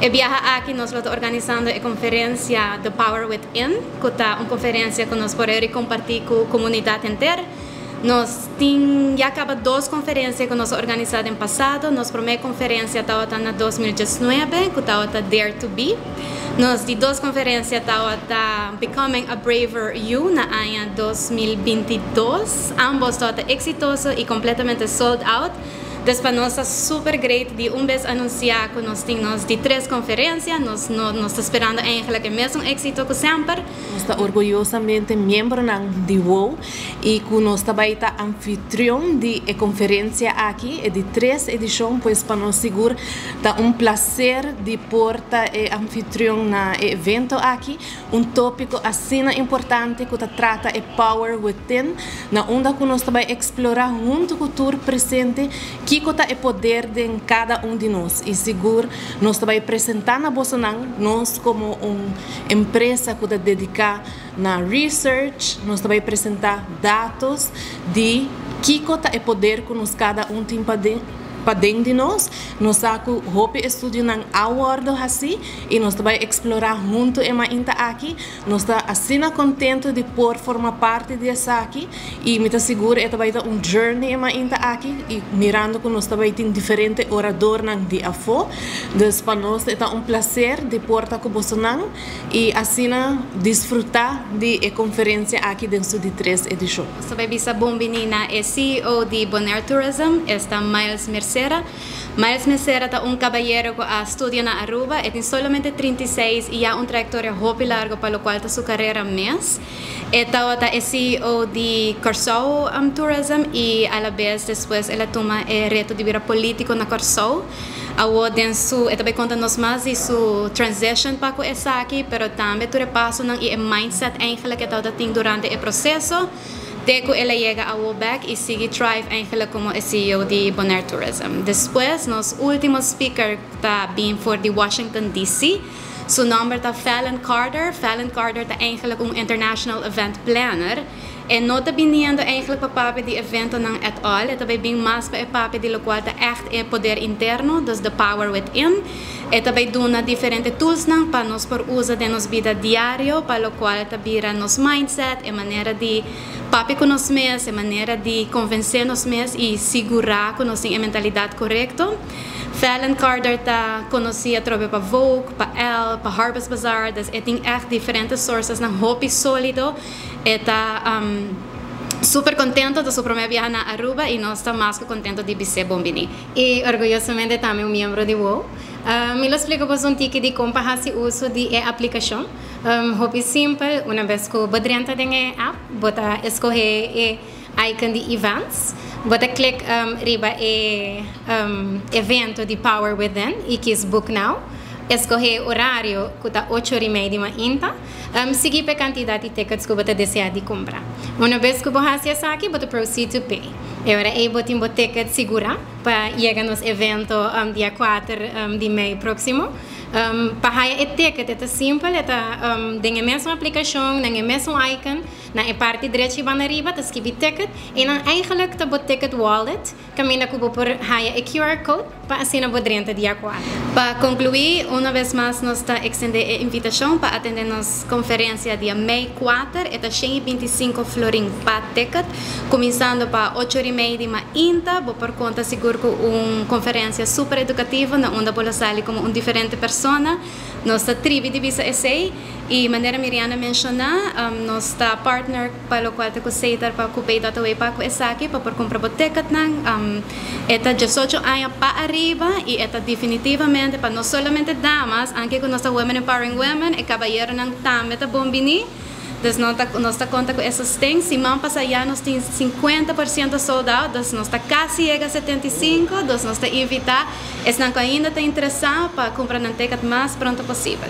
viaja aqui, nós estamos organizando a conferência The Power Within, que é uma conferência que nós podemos compartilhar com a comunidade inteira. Nós já acaba 2 conferências que nós organizamos no passado. Nossa primeira conferência estava em 2019, que estava Dare to Be. Nós de 2 conferências estava Becoming a Braver You na ano 2022. Ambos estavam exitosos e completamente sold out. Después nós estamos super great de vez anunciar que nós temos de 3 conferências, nós estamos esperando eigenlijk o mesmo êxito que sempre. Nós estamos orgulhosamente membro de WOW e que nós também estamos anfitrião de conferência aqui, de 3 edições, pois para nós seguro é prazer de portar anfitrião na evento aqui, tópico assim importante que trata é Power Within, na onde que nós também explorar junto com o tour presente que é o poder de cada de nós e seguro nós também apresentar na Bolsonaro nós como uma empresa que dedica na research nós também apresentar dados de que é o poder que nós cada tem para dentro de nós saco hope estudo nang awardo assim e nós também explorar junto ema inta aqui nós está assim contento de por formar parte dessa aqui e me tá seguro é também journey ema inta aqui e mirando que nós também tem diferente orador nang de afo dus para nós é prazer de porta com Bolsonaro e assim desfrutar de conferência aqui dentro de 3 edições. Também bisa bom menina é CEO de Bonaire Tourism, está Miles Mercera. Miles Mercera é caballero que estudia na Aruba, tem solamente 36 e há trayectória muito larga para o qual está sua carreira mês. É CEO de Corsou Tourism e a la vez depois ela toma o reto de vir político na Corsou. Também conta-nos mais de sua transition para com essa aqui, mas também tu repasso e o mindset que ela tem durante o processo. Deco ela chega a Woback e sigue Thrive eigenlijk como CEO de Bonaire Tourism. Depois, nosso último speaker está bem for de Washington DC. Seu nome é Fallon Carter. Fallon Carter é eigenlijk international event planner. E não está vindo eigenlijk para papel de evento não at all. É também bem mais para papel de lo qual é echt é poder interno, dus the power within. E também dona diferentes tools não para nós por uso de nossa vida diário, para lo qual está vira nosso mindset, é maneira de papel com nós mesmos, é maneira de convencer nós mesmos e segurar que nós temos a mentalidade correta. Fallon Carter está conhecida através para Vogue, para Elle, para Harper's Bazaar, dus tem echt diferentes sources na hobby sólido. Está super contento de sua primeira viagem na Aruba e nós estamos mais que contentos de ser bombini. E orgulhosamente também membro de WOW. Me lo explico por um tique de como fazer uso de aplicação. Hobby simples, uma vez que você entra na app, você escolhe o icon de events. Você clica riba evento de Power Within e quis book now. Escolher horário que está 8h30 da manhã. Seguir a quantidade de tickets que você deseja de comprar. Uma vez que você faz aqui, você proceed to pay. Agora, você tem um ticket segura para chegar no evento dia 4 de maio próximo. Para o ticket é simples, tem a mesma aplicação, tem a mesma icon, na parte direita e arriba, está escrito ticket, e eigenlijk está o ticket wallet, caminha que por o QR code para assim você entra dia 4. Para concluir, uma vez mais, nós estamos extendendo a invitação para atender nossa conferência dia maio 4, é 125 florin para ticket, começando para 8h30 da manhã, por conta seguro que uma conferência super educativa, onde você sai como uma diferente pessoa. Nossa tribo de Visa SA e maneira Miriana mencionar, nossa partner para o qual te aceitar para o Pay.away para o aqui para por comprar boteca nang eta 18 anos para arriba e eta definitivamente para não somente damas, anche com nossa Women Empowering Women e caballeiro nang também tá bombini. Dus nós está conta com esses things. Se não passar já nós temos 50% sold out, dus nós está quase chega a 75%, dus nós está invitar, se não ainda está interessado para comprar na ticket mais pronto possível.